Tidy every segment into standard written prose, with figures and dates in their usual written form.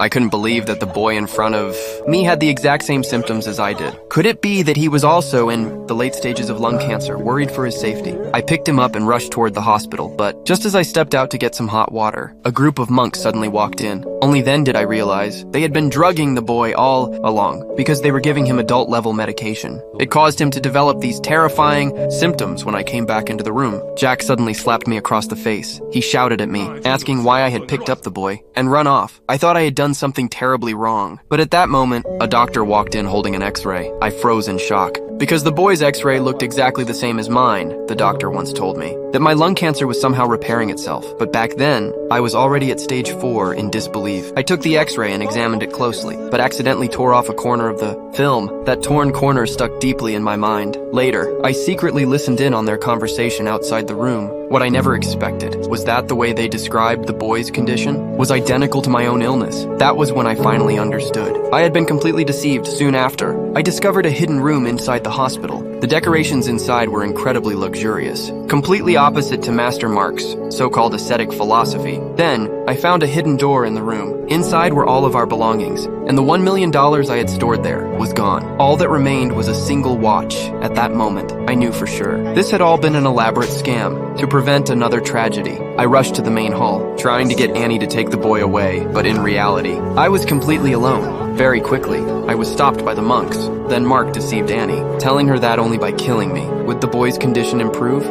I couldn't believe that the boy in front of me had the exact same symptoms as I did. Could it be that he was also in the late stages of lung cancer, worried for his safety? I picked him up and rushed toward the hospital, but just as I stepped out to get some hot water, a group of monks suddenly walked in. Only then did I realize they had been drugging the boy all along because they were giving him adult-level medication. It caused him to develop these terrifying symptoms when I came back into the room. Jack suddenly slapped me across the face. He shouted at me, asking why I had picked up the boy, and run off. I thought I had done something terribly wrong. But at that moment, a doctor walked in holding an x-ray. I froze in shock. Because the boy's x-ray looked exactly the same as mine, the doctor once told me. That my lung cancer was somehow repairing itself. But back then, I was already at stage 4 in disbelief. I took the x-ray and examined it closely, but accidentally tore off a corner of the film. That torn corner stuck deeply in my mind. Later, I secretly listened in on their conversation outside the room. What I never expected was that the way they described the boy's condition was identical to my own illness. That was when I finally understood. I had been completely deceived soon after. I discovered a hidden room inside the hospital. The decorations inside were incredibly luxurious, completely opposite to Master Mark's so-called ascetic philosophy. Then, I found a hidden door in the room. Inside were all of our belongings, and the $1 million I had stored there was gone. All that remained was a single watch. At that moment, I knew for sure. This had all been an elaborate scam to prevent another tragedy. I rushed to the main hall, trying to get Annie to take the boy away, but in reality, I was completely alone. Very quickly, I was stopped by the monks. Then Mark deceived Annie, telling her that only by killing me would the boy's condition improve.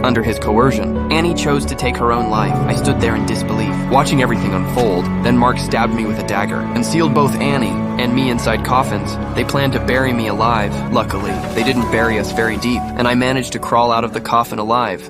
Under his coercion, Annie chose to take her own life. I stood there in disbelief, watching everything unfold. Then Mark stabbed me with a dagger and sealed both Annie and me inside coffins. They planned to bury me alive. Luckily, they didn't bury us very deep, and I managed to crawl out of the coffin alive.